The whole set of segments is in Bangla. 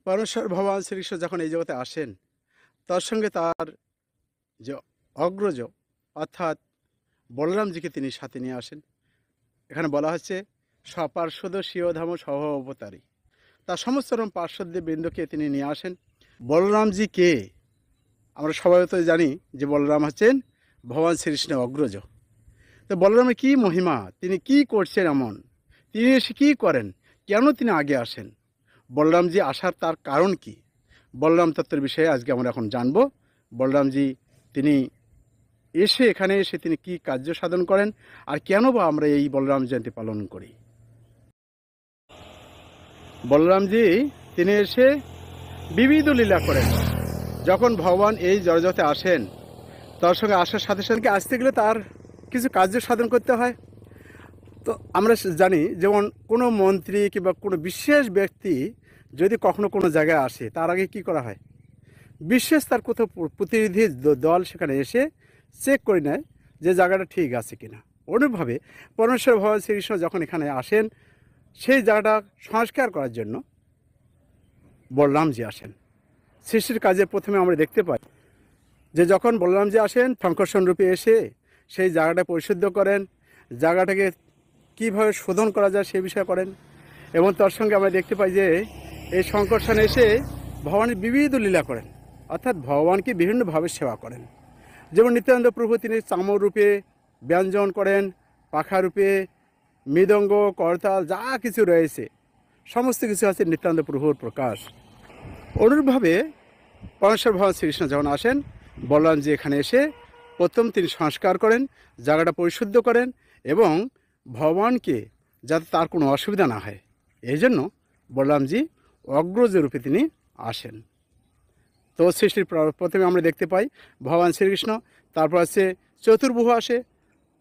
পরমেশ্বর ভগবান শ্রীকৃষ্ণ যখন এই জগতে আসেন, তার সঙ্গে তার যে অগ্রজ অর্থাৎ বলরামজিকে তিনি সাথে নিয়ে আসেন। এখানে বলা হচ্ছে স্বপার্শ্বদ স্বীয়ধাম সহ-অবতারী, তার সমস্ত রকম পার্শ্বদ্য বৃন্দকে তিনি নিয়ে আসেন। বলরামজি কে? আমরা সবাই তো জানি যে বলরাম হচ্ছেন ভগবান শ্রীকৃষ্ণের অগ্রজ। তো বলরামের কী মহিমা, তিনি কি করছেন এমন, তিনি এসে কী করেন, কেন তিনি আগে আসেন, বলরামজি আসার তার কারণ কি, বলরাম তত্ত্বের বিষয়ে আজকে আমরা এখন জানব। বলরামজি তিনি এখানে এসে তিনি কি কার্য সাধন করেন, আর কেন বা আমরা এই বলরাম জয়ন্তী পালন করি। বলরামজি তিনি এসে বিবিধ লীলা করেন। যখন ভগবান এই জগতে আসেন, তার সঙ্গে আসার সাথে সাথে আসতে গেলে তার কিছু কার্য সাধন করতে হয়। তো আমরা জানি যেমন কোনো মন্ত্রী কিংবা কোনো বিশেষ ব্যক্তি যদি কখনো কোনো জায়গায় আসে, তার আগে কি করা হয়, বিশেষ তার কোথাও প্রতিনিধি দল সেখানে এসে চেক করে নেয় যে জায়গাটা ঠিক আছে কিনা। অনুরূপভাবে পরমেশ্বর ভগবান শ্রীকৃষ্ণ যখন এখানে আসেন, সেই জায়গাটা সংস্কার করার জন্য বলরামজি আসেন। সৃষ্টির কাজে প্রথমে আমরা দেখতে পাই যে যখন বলরামজি আসেন সংকর্ষণ রূপে এসে সেই জায়গাটা পরিশুদ্ধ করেন, জায়গাটাকে কীভাবে শোধন করা যায় সে বিষয়ে করেন। এবং তার সঙ্গে আমরা দেখতে পাই যে এই সংকর্ষণে এসে ভগবানের বিবিধ লীলা করেন, অর্থাৎ ভগবানকে বিভিন্নভাবে সেবা করেন। যেমন নিত্যানন্দ প্রভু তিনি চামর রূপে ব্যঞ্জন করেন, পাখা রূপে মৃদঙ্গ করতাল যা কিছু রয়েছে সমস্ত কিছু আছে নিত্যানন্দ প্রভুর প্রকাশ। অনুরূপভাবে পরমেশ্বর ভগবান শ্রীকৃষ্ণ যখন আসেন, বলরামজি এখানে এসে প্রথম তিনি সংস্কার করেন, জায়গাটা পরিশুদ্ধ করেন এবং ভগবানকে যাতে তার কোনো অসুবিধা না হয় এই জন্য বলরামজি অগ্রজ রূপে তিনি আসেন। তো সৃষ্টির প্রথমে আমরা দেখতে পাই ভগবান শ্রীকৃষ্ণ, তারপর আছে চতুর্ভুজ আসে,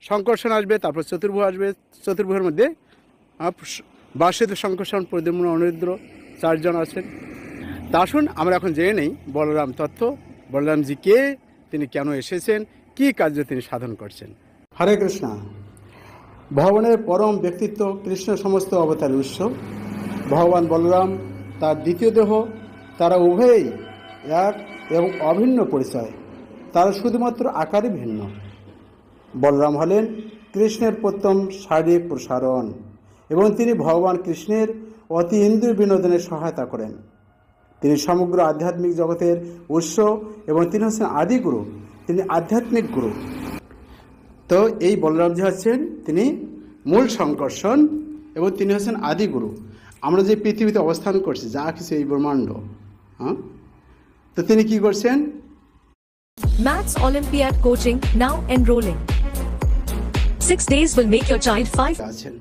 সংকর্ষণ আসবে, তারপর চতুর্ভুজ আসবে। চতুর্ভুজের মধ্যে বাসুদেব, সংকর্ষণ, প্রদ্যুম্ন, অনিরুদ্ধ চারজন আছেন। তা আসুন আমরা এখন জেনে নেই বলরাম তত্ত্ব, বলরামজি কে, তিনি কেন এসেছেন, কী কার্য তিনি সাধন করছেন। হরে কৃষ্ণ। ভগবানের পরম ব্যক্তিত্ব কৃষ্ণ সমস্ত অবতারের উৎস। ভগবান বলরাম তার দ্বিতীয় দেহ, তারা উভয়েই এক এবং অভিন্ন পরিচয়, তারা শুধুমাত্র আকারে ভিন্ন। বলরাম হলেন কৃষ্ণের প্রথম শারীরিক প্রসারণ এবং তিনি ভগবান কৃষ্ণের অতি ইন্দ্রিয় বিনোদনে সহায়তা করেন। তিনি সমগ্র আধ্যাত্মিক জগতের উৎস এবং তিনি হচ্ছেন আদিগুরু, তিনি আধ্যাত্মিক গুরু। তো এই বলরামজি হচ্ছেন তিনি মূল সংকর্ষণ এবং তিনি হচ্ছেন আদিগুরু। আমরা যে পৃথিবীতে অবস্থান করছি যা কিছু এই ব্রহ্মাণ্ড, তো তিনি কি করছেন? Maths Olympiad coaching now enrolling. 6 days will make your child 5 আছেন।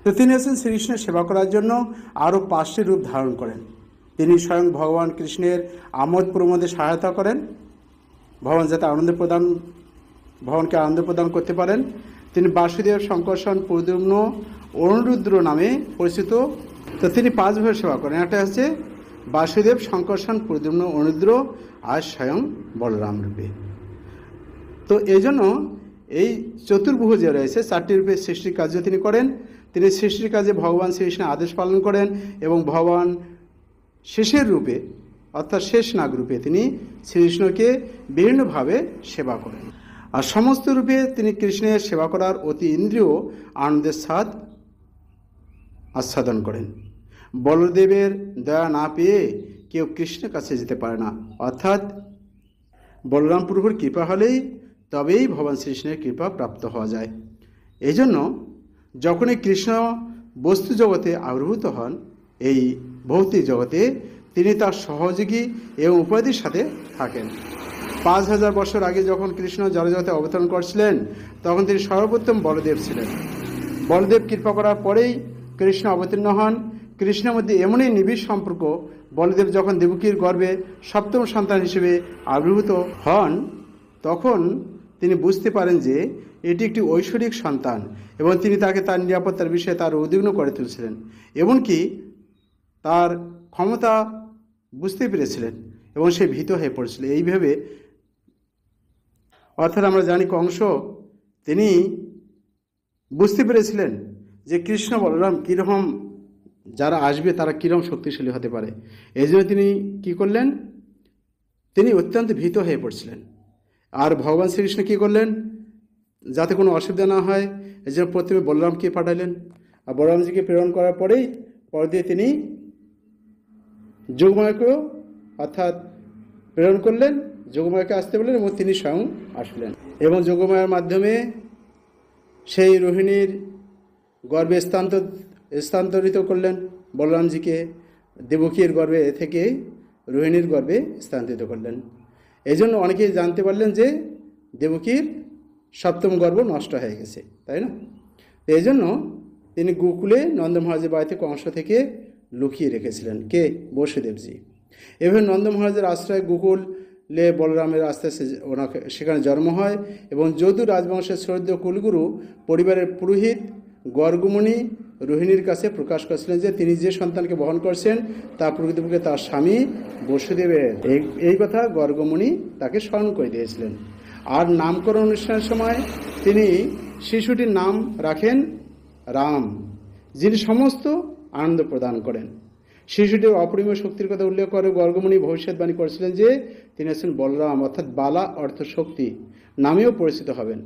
তো তিনি হচ্ছেন শ্রীকৃষ্ণের সেবা করার জন্য আরও 5টি রূপ ধারণ করেন। তিনি স্বয়ং ভগবান কৃষ্ণের আমোদ প্রমোদে সহায়তা করেন, ভগবান যাতে ভগবানকে আনন্দ প্রদান করতে পারেন। তিনি বাসুদেব, সংকর্ষণ, প্রদ্যুম্ন, অনিরুদ্ধ নামে পরিচিত। তো তিনি 5ভাবে সেবা করেন। একটা হচ্ছে বাসুদেব, সংকর্ষণ, প্রদ্যুম্ন, অনিরুদ্ধ আর স্বয়ং বলরাম রূপে। তো এই জন্য এই চতুর্ভুজ যে রয়েছে 4টি রূপে সৃষ্টির কার্য তিনি করেন। তিনি সৃষ্টির কাজে ভগবান শ্রীকৃষ্ণের আদেশ পালন করেন এবং ভগবান শেষের রূপে অর্থাৎ শেষ নাগ রূপে তিনি শ্রীকৃষ্ণকে বিভিন্নভাবে সেবা করেন। আর সমস্ত রূপে তিনি কৃষ্ণের সেবা করার অতি ইন্দ্রিয় আনন্দের স্বাদ আস্বাদন করেন। বলদেবের দয়া না পেয়ে কেউ কৃষ্ণের কাছে যেতে পারে না, অর্থাৎ বলরাম প্রভুর কৃপা হলেই তবেই ভগবান শ্রীকৃষ্ণের কৃপা প্রাপ্ত হওয়া যায়। এই জন্য যখনই কৃষ্ণ বস্তু জগতে আবির্ভূত হন এই ভৌতিক জগতে, তিনি তার সহযোগী এবং উপাধির সাথে থাকেন। 5000 বছর আগে যখন কৃষ্ণ জড়জগতে অবতরণ করছিলেন তখন তিনি সর্বপ্রথম বলদেব ছিলেন। বলদেব কৃপা করার পরেই কৃষ্ণ অবতীর্ণ হন। কৃষ্ণের মধ্যে এমনই নিবিড় সম্পর্ক, বলদেব যখন দেবকীর গর্ভে 7ম সন্তান হিসেবে আবির্ভূত হন তখন তিনি বুঝতে পারেন যে এটি একটি ঐশ্বরিক সন্তান এবং তিনি তাকে তার নিরাপত্তার বিষয়ে তার উদ্বিগ্ন করে তুলছিলেন, এমনকি তার ক্ষমতা বুঝতে পেরেছিলেন এবং সে ভীত হয়ে পড়েছিল। এইভাবে অর্থাৎ আমরা জানি কংস তিনি বুঝতে পেরেছিলেন যে কৃষ্ণ বলরাম কীরকম যারা আসবে তারা কীরকম শক্তিশালী হতে পারে। এই জন্য তিনি কী করলেন, তিনি অত্যন্ত ভীত হয়ে পড়ছিলেন। আর ভগবান শ্রীকৃষ্ণ কী করলেন, যাতে কোনো অসুবিধা না হয় এই জন্য প্রথমে বলরামকে পাঠালেন। আর বলরামজিকে প্রেরণ করার পরেই পর দিয়ে তিনি যোগমায়াকেও অর্থাৎ প্রেরণ করলেন, যোগমায়াকে আসতে বললেন এবং তিনি স্বয়ং আসলেন এবং যোগমায়ার মাধ্যমে সেই রোহিণীর গর্ভে স্থানান্তরিত করলেন বলরামজিকে, দেবকীর গর্ভে থেকে রোহিণীর গর্ভে স্থানান্তরিত করলেন। এই জন্য অনেকেই জানতে পারলেন যে দেবকীর সপ্তম গর্ভ নষ্ট হয়ে গেছে, তাই না? এই জন্য তিনি গোকুলে নন্দ মহারাজের বাড়িতে কংস থেকে লুকিয়ে রেখেছিলেন। কে? বসুদেবজি। এভাবে নন্দ মহারাজের আশ্রয় গোকুলে বলরামের আস্তে আস্তে ওনাকে সেখানে জন্ম হয় এবং যদু রাজবংশের শ্রদ্ধেয় কুলগুরু পরিবারের পুরোহিত গর্গমণি রোহিণীর কাছে প্রকাশ করেছিলেন যে তিনি যে সন্তানকে বহন করছেন তা প্রকৃতপক্ষে তার স্বামী বসুদেবের। এই কথা গর্গমণি তাকে স্মরণ করে দিয়েছিলেন। আর নামকরণ অনুষ্ঠানের সময় তিনি শিশুটির নাম রাখেন রাম, যিনি সমস্ত আনন্দ প্রদান করেন। শিশুটির অপরিমেয় শক্তির কথা উল্লেখ করে গর্গমণি ভবিষ্যৎবাণী করেছিলেন যে তিনি আছেন বলরাম অর্থাৎ বালা অর্থ শক্তি নামেও পরিচিত হবেন।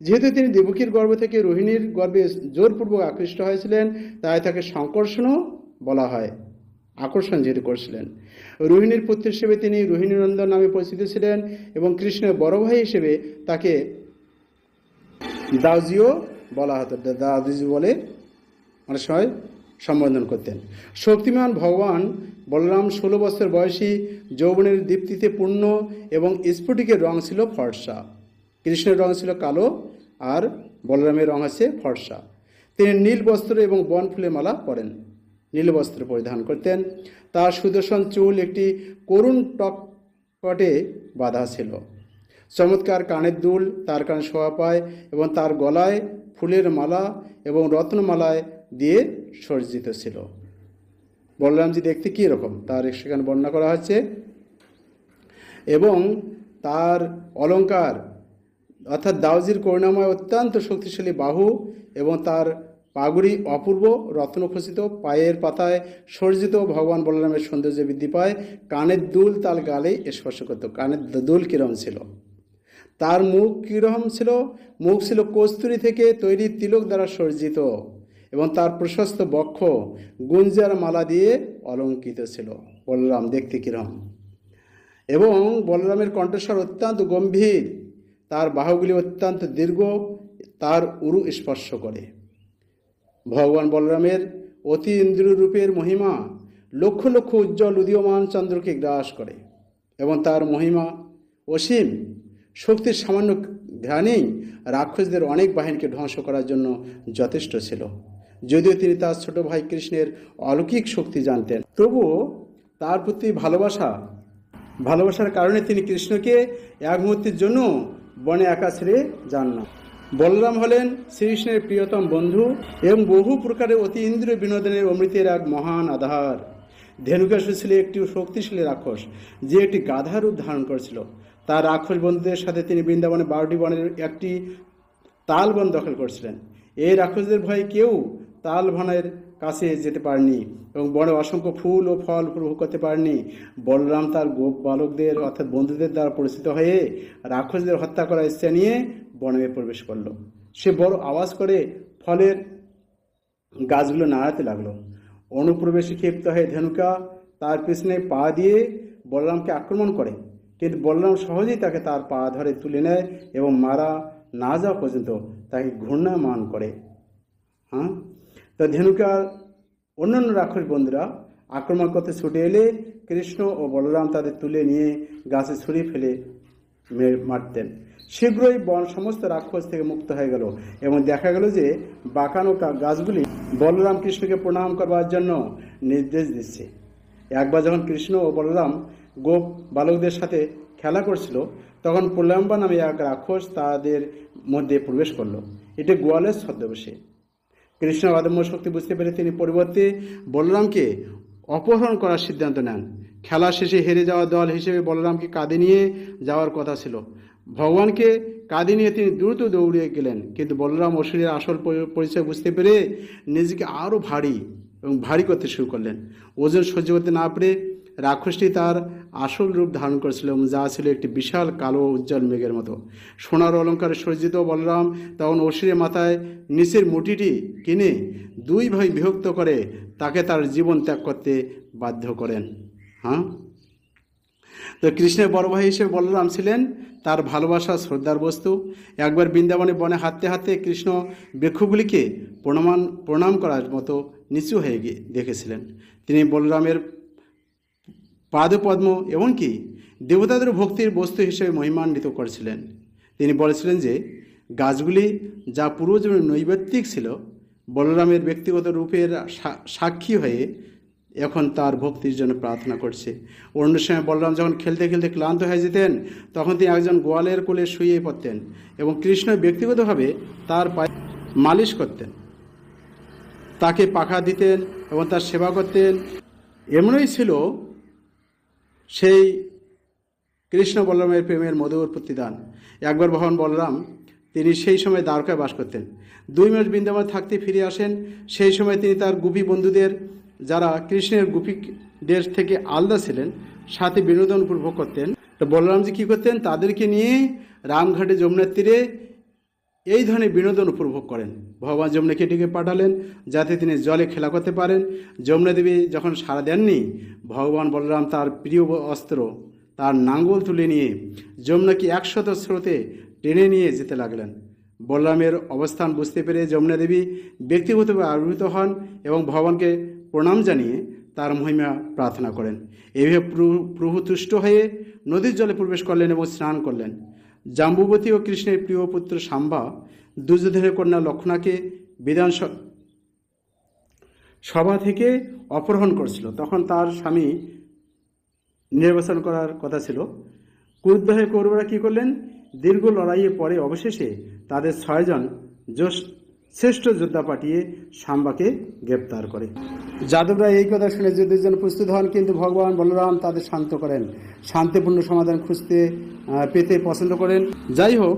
যেহেতু তিনি দেবকীর গর্ভ থেকে রোহিণীর গর্ভে জোরপূর্বক আকৃষ্ট হয়েছিলেন তাই তাকে সংকর্ষণও বলা হয়, আকর্ষণ যেহেতু করছিলেন। রোহিণীর পুত্র হিসেবে তিনি রোহিণীনন্দন নামে পরিচিত ছিলেন এবং কৃষ্ণের বড় ভাই হিসেবে তাকে দাউজিও বলা হতো, দাউজি বলে অনেক সময় সম্বোধন করতেন। শক্তিমান ভগবান বলরাম 16 বছর বয়সী, যৌবনের দীপ্তিতে পূর্ণ এবং স্ফটিকের রং ছিল ফর্সা। কৃষ্ণের রং ছিল কালো আর বলরামের রং আছে ফর্সা। তিনি নীল বস্ত্র এবং বন ফুলের মালা পরেন, নীল বস্ত্র পরিধান করতেন। তার সুদর্শন চুল একটি করুণ টকটে বাঁধা ছিল। চমৎকার কানের দুল তার কানে শোভা পায় এবং তার গলায় ফুলের মালা এবং রত্নমালায় দিয়ে সজ্জিত ছিল। বলরামজি দেখতে কী রকম তার সেখানে বর্ণনা করা হচ্ছে এবং তার অলঙ্কার অর্থাৎ দাউজির করুণাময় অত্যন্ত শক্তিশালী বাহু এবং তার পাগুড়ি অপূর্ব রত্নখচিত, পায়ের পাতায় সজ্জিত ভগবান বলরামের সৌন্দর্য বৃদ্ধি পায়। কানের দুল তার গালে স্পর্শ করত। কানের দুল কিরম ছিল, তার মুখ কিরকম ছিল, মুখ ছিল কস্তুরী থেকে তৈরি তিলক দ্বারা সজ্জিত এবং তার প্রশস্ত বক্ষ গুঞ্জার মালা দিয়ে অলঙ্কৃত ছিল। বলরাম দেখতে কিরম, এবং বলরামের কণ্ঠস্বর অত্যন্ত গম্ভীর, তার বাহুগুলি অত্যন্ত দীর্ঘ, তার উরু স্পর্শ করে। ভগবান বলরামের অতি ইন্দ্রিয় রূপের মহিমা লক্ষ লক্ষ উজ্জ্বল উদীয়মান চন্দ্রকে গ্রাস করে এবং তার মহিমা অসীম শক্তির সামান্য ধ্যানেই রাক্ষসদের অনেক বাহিনীকে ধ্বংস করার জন্য যথেষ্ট ছিল। যদিও তিনি তার ছোট ভাই কৃষ্ণের অলৌকিক শক্তি জানতেন, তবুও তার প্রতি ভালোবাসার কারণে তিনি কৃষ্ণকে এক মুহূর্তের জন্য বনে একা ছেড়ে যান না। বলরাম হলেন শ্রীকৃষ্ণের প্রিয়তম বন্ধু এবং বহু প্রকারের অতি ইন্দ্রিয় বিনোদনের অমৃতের এক মহান আধার। ধেনুকাসুর ছিল একটি শক্তিশালী রাক্ষস যে একটি গাধা রূপ ধারণ করেছিল। তার রাক্ষস বন্ধুদের সাথে তিনি বৃন্দাবনে 12টি বনের একটি তাল বন দখল করেছিলেন। এই রাক্ষসদের ভয়ে কেউ তাল বনের কাছে যেতে পারেনি এবং বনে অসংখ্য ফুল ও ফল উপভোগ করতে পারেনি। বলরাম তার গোপ বালকদের অর্থাৎ বন্ধুদের দ্বারা পরিচিত হয়ে রাক্ষসদের হত্যা করার ইচ্ছা নিয়ে বনে প্রবেশ করলো। সে বড় আওয়াজ করে ফলের গাছগুলো নাড়াতে লাগলো। অনুপ্রবেশে ক্ষিপ্ত হয়ে ধেনুকা তার পিছনে পা দিয়ে বলরামকে আক্রমণ করে, কিন্তু বলরাম সহজেই তাকে তার পা ধরে তুলে নেয় এবং মারা না যাওয়া পর্যন্ত তাকে ঘূর্ণায়মান করে। তো ধেনুকার অন্যান্য রাক্ষস বন্ধুরা আক্রমণ করতে ছুটে এলে কৃষ্ণ ও বলরাম তাদের তুলে নিয়ে গাছে ছুঁড়ে ফেলে মারতেন। শীঘ্রই বন সমস্ত রাক্ষস থেকে মুক্ত হয়ে গেল এবং দেখা গেল যে বাঁকানো গাছগুলি বলরাম কৃষ্ণকে প্রণাম করবার জন্য নির্দেশ দিচ্ছে। একবার যখন কৃষ্ণ ও বলরাম গোপ বালকদের সাথে খেলা করছিল তখন প্রলম্বা নামে এক রাক্ষস তাদের মধ্যে প্রবেশ করলো। এটি গোয়ালের ছদ্মবেশে। কৃষ্ণ অদম্য শক্তি বুঝতে পেরে তিনি পরিবর্তে বলরামকে অপহরণ করার সিদ্ধান্ত নেন। খেলা শেষে হেরে যাওয়া দল হিসেবে বলরামকে কাঁধে নিয়ে যাওয়ার কথা ছিল। ভগবানকে কাঁধে নিয়ে তিনি দ্রুত দৌড়িয়ে গেলেন, কিন্তু বলরাম অসুরের আসল পরিচয় বুঝতে পেরে নিজেকে আরও ভারী এবং ভারী করতে শুরু করলেন। ওজন সহ্য করতে না পেরে রাক্ষসটি তার আসল রূপ ধারণ করেছিল এবং যা ছিল একটি বিশাল কালো উজ্জ্বল মেঘের মতো। সোনার অলঙ্কারে সজ্জিত বলরাম তখন অসুরের মাথায় নিচের মুঠিটি কিনে দুই ভাই বিভক্ত করে তাকে তার জীবন ত্যাগ করতে বাধ্য করেন। হ্যাঁ, তো কৃষ্ণের বড় ভাই হিসেবে বলরাম ছিলেন তার ভালোবাসা শ্রদ্ধার বস্তু। একবার বৃন্দাবনে বনে হাঁটতে হাঁটতে কৃষ্ণ বৃক্ষগুলিকে প্রণাম করার মতো নিচু হয়ে গিয়ে দেখেছিলেন। তিনি বলরামের পাদপদ্ম এমনকি দেবতাদের ভক্তির বস্তু হিসেবে মহিমান্বিত করেছিলেন। তিনি বলেছিলেন যে গাছগুলি যা পূর্বজন্মের নৈবেত্তিক ছিল, বলরামের ব্যক্তিগত রূপের সাক্ষী হয়ে এখন তার ভক্তির জন্য প্রার্থনা করছে। অন্য সময় বলরাম যখন খেলতে খেলতে ক্লান্ত হয়ে যেতেন তখন তিনি একজন গোয়ালের কোলে শুয়ে পড়তেন এবং কৃষ্ণ ব্যক্তিগতভাবে তার পায়ে মালিশ করতেন, তাকে পাখা দিতেন এবং তার সেবা করতেন। এমনই ছিল সেই কৃষ্ণ বলরামের প্রেমের মধুর প্রতিদান। একবার ভগবান বলরাম তিনি সেই সময় দ্বারকায় বাস করতেন। 2 মাস বৃন্দাবন থাকতে ফিরে আসেন। সেই সময় তিনি তার গোপী বন্ধুদের, যারা কৃষ্ণের গোপীদের থেকে আলাদা ছিলেন, সাথে বিনোদন উপভোগ করতেন। তো বলরামজি কী করতেন, তাদেরকে নিয়ে রামঘাটে যমুনার তীরে এই ধরনের বিনোদন উপভোগ করেন। ভগবান যমুনাকে ডেকে পাঠালেন যাতে তিনি জলে খেলা করতে পারেন। যমুনা দেবী যখন সাড়া দেননি, ভগবান বলরাম তার প্রিয় অস্ত্র তার নাঙ্গল তুলে নিয়ে যমুনাকে 100 স্রোতে টেনে নিয়ে যেতে লাগলেন। বলরামের অবস্থান বুঝতে পেরে যমুনা দেবী ব্যক্তিগতভাবে আবির্ভূত হন এবং ভগবানকে প্রণাম জানিয়ে তার মহিমা প্রার্থনা করেন। এইভাবে প্রভু তুষ্ট হয়ে নদীর জলে প্রবেশ করলেন এবং স্নান করলেন। জাম্বুবতী ও কৃষ্ণের প্রিয় পুত্র সাম্বা দুর্যোধনের কন্যা লক্ষ্মণাকে বিধান সভা থেকে অপহরণ করেছিল। তখন তার স্বামী নির্বাচন করার কথা ছিল। ক্রুদ্ধ হয়ে কৌরবরা কী করলেন, দীর্ঘ লড়াইয়ে পরে অবশেষে তাদের 6 জন শ্রেষ্ঠ যোদ্ধা পাঠিয়ে সাম্বাকে গ্রেপ্তার করে। যাদবরা এই কথা শুনে যুদ্ধের জন্য প্রস্তুত হন, কিন্তু ভগবান বলরাম তাদের শান্ত করেন, শান্তিপূর্ণ সমাধান পেতে পছন্দ করেন। যাই হোক,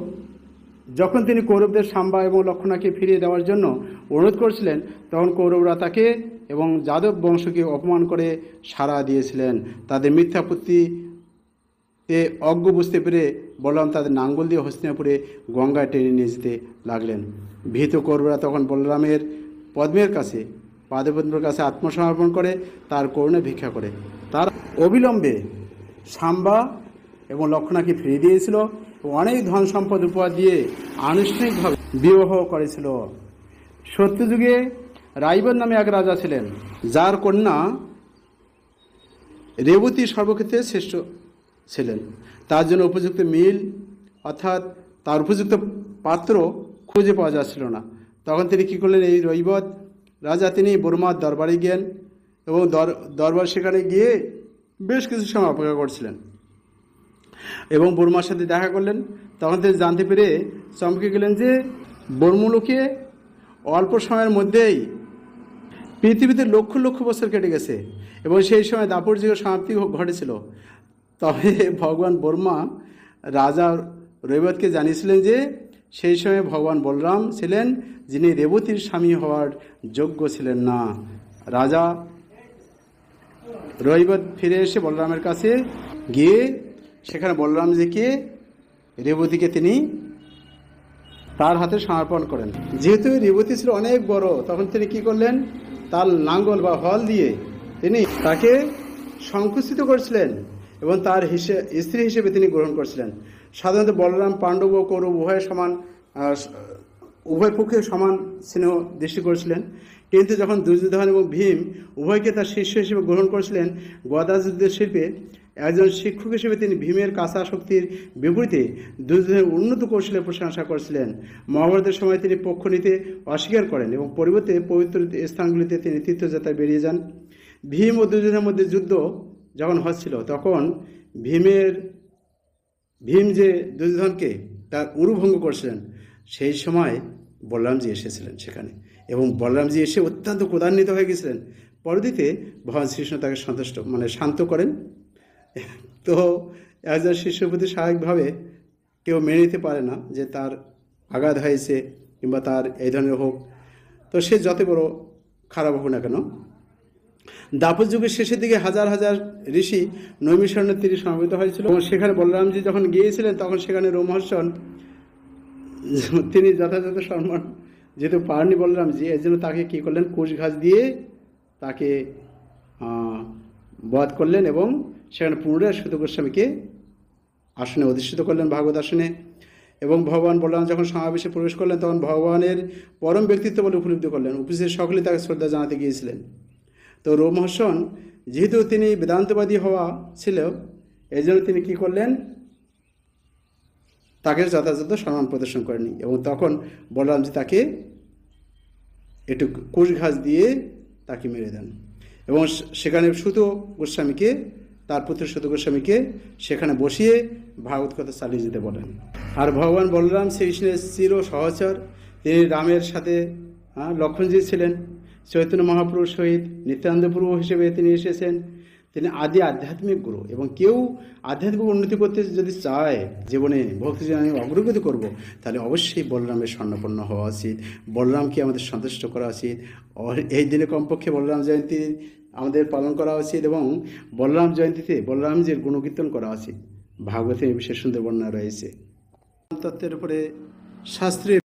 যখন তিনি কৌরবদের সাম্বা এবং লক্ষ্মণাকে ফিরিয়ে দেওয়ার জন্য অনুরোধ করেছিলেন, তখন কৌরবরা তাকে এবং যাদব বংশকে অপমান করে সাড়া দিয়েছিলেন। তাদের মিথ্যাপত্তিতে অজ্ঞ বুঝতে পেরে বলরাম তাদের নাঙ্গল দিয়ে হস্তিনাপুরে গঙ্গায় টেনে নিয়ে যেতে লাগলেন। ভীত কৌরবরা তখন বলরামের পদ্মের কাছে পাদপদ্মের কাছে আত্মসমর্পণ করে তার করুণা ভিক্ষা করে। তার অবিলম্বে সাম্বা এবং লক্ষ্মণাকে ফিরিয়ে দিয়েছিল এবং অনেক ধন সম্পদ উপহার দিয়ে আনুষ্ঠানিকভাবে বিবাহ করেছিল। সত্যযুগে রাইবত নামে এক রাজা ছিলেন, যার কন্যা রেবতী সর্বক্ষেত্রে শ্রেষ্ঠ ছিলেন। তার জন্য উপযুক্ত মিল অর্থাৎ তার উপযুক্ত পাত্র খুঁজে পাওয়া যাচ্ছিল না। তখন তিনি কী করলেন, এই রৈবত রাজা তিনি বর্মার দরবারে গেলেন এবং দরবার সেখানে গিয়ে বেশ কিছু সময় অপেক্ষা করছিলেন এবং বর্মার সাথে দেখা করলেন। তখন তিনি জানতে পেরে চমকে গেলেন যে বর্মলোকে অল্প সময়ের মধ্যেই পৃথিবীতে লক্ষ লক্ষ বছর কেটে গেছে এবং সেই সময় দাপর যুগের সমাপ্তি ঘটেছিল। তবে ভগবান বর্মা রাজা রৈবতকে জানিয়েছিলেন যে সেই সময় ভগবান বলরাম ছিলেন যিনি রেবতীর স্বামী হওয়ার যোগ্য ছিলেন না। রাজা রৈবত ফিরে এসে বলরামের কাছে গিয়ে সেখানে বলরামজিকে রেবতীকে তিনি তার হাতে সমর্পণ করেন। যেহেতু রেবতী ছিল অনেক বড়, তখন তিনি কি করলেন, তার লাঙ্গল বা হল দিয়ে তিনি তাকে সংকুচিত করেছিলেন এবং তার স্ত্রী হিসেবে তিনি গ্রহণ করেছিলেন। সাধারণত বলরাম পাণ্ডব ও কৌরব উভয় পক্ষে সমান স্নেহ দৃষ্টি করেছিলেন, কিন্তু যখন দুর্যোধন এবং ভীম উভয়কে তার শিষ্য হিসেবে গ্রহণ করেছিলেন, গদা যুদ্ধের শিল্পে একজন শিক্ষক হিসেবে তিনি ভীমের কাঁচা শক্তির বিপরীতে দুর্যোধনের উন্নত কৌশলের প্রশংসা করেছিলেন। মহাভারতের সময় তিনি পক্ষ নিতে অস্বীকার করেন এবং পরিবর্তে পবিত্র স্থানগুলিতে তিনি তীর্থযাত্রায় বেরিয়ে যান। ভীম ও দুর্যোধনের মধ্যে যুদ্ধ যখন হচ্ছিল, তখন ভীম যে দুর্যোধনকে তার উরুভঙ্গ করছিলেন, সেই সময় বলরামজি এসেছিলেন সেখানে এবং বলরামজি এসে অত্যন্ত ক্রোধান্বিত হয়ে গেছিলেন। পরবর্তীতে ভগবান শ্রীকৃষ্ণ তাকে শান্ত করেন। তো একজন শিষ্যের প্রতি স্বাভাবিকভাবে কেউ মেনে নিতে পারে না যে তার আঘাত হয়েছে কিংবা তার এই ধরনের হোক, তো সে যত বড় খারাপ হোক না কেন দ্বাপর যুগের শেষের দিকে হাজার হাজার ঋষি নৈমিষারণ্যের তীরে সমবেত হয়েছিল এবং সেখানে বলরামজি যখন গিয়েছিলেন তখন সেখানে রোমহর্ষণ তিনি যথাযথ সম্মান যেহেতু পাননি বলরামজি, এর জন্য তাকে কী করলেন, কুশ ঘাস দিয়ে তাকে বধ করলেন এবং সেখানে পুনরায় সুত গোস্বামীকে আসনে অধিষ্ঠিত করলেন ভাগবত আসনে। এবং ভগবান বলরাম যখন সমাবেশে প্রবেশ করলেন তখন ভগবানের পরম ব্যক্তিত্ব বলে উপলব্ধি করলেন। উপস্থিত সকলেই তাকে শ্রদ্ধা জানাতে গিয়েছিলেন। তো রোমহর্ষণ যেহেতু তিনি বেদান্তবাদী হওয়া ছিল, এই জন্য তিনি কী করলেন, তাকে যথাযথ সম্মান প্রদর্শন করেনি এবং তখন বলরামজি তাকে একটু কুশ ঘাস দিয়ে তাকে মেরে দেন এবং সেখানে সুত গোস্বামীকে, তার পুত্র সুত গোস্বামীকে সেখানে বসিয়ে ভাগবত কথা চালিয়ে যেতে বলেন। আর ভগবান বলরাম শ্রীকৃষ্ণের চির সহচর, তিনি রামের সাথে লক্ষ্মণজি ছিলেন। চৈতন্য মহাপ্রভুর সহিত নিত্যানন্দ প্রভু হিসেবে তিনি এসেছেন। তিনি আদি আধ্যাত্মিক গুরু এবং কেউ আধ্যাত্মিক উন্নতি করতে যদি চায়, জীবনে ভক্তি জীবনে অগ্রগতি করব, তাহলে অবশ্যই বলরামের স্বর্ণপন্ন হওয়া উচিত, বলরামকে আমাদের সন্তুষ্ট করা উচিত। এই দিনে কমপক্ষে বলরাম জয়ন্তী আমাদের পালন করা উচিত এবং বলরাম জয়ন্তীতে বলরামজির গুণকীর্তন করা উচিত। ভাগবতে এই বিশেষ সুন্দর বর্ণনা রয়েছে। তত্ত্বের উপরে শাস্ত্রীয়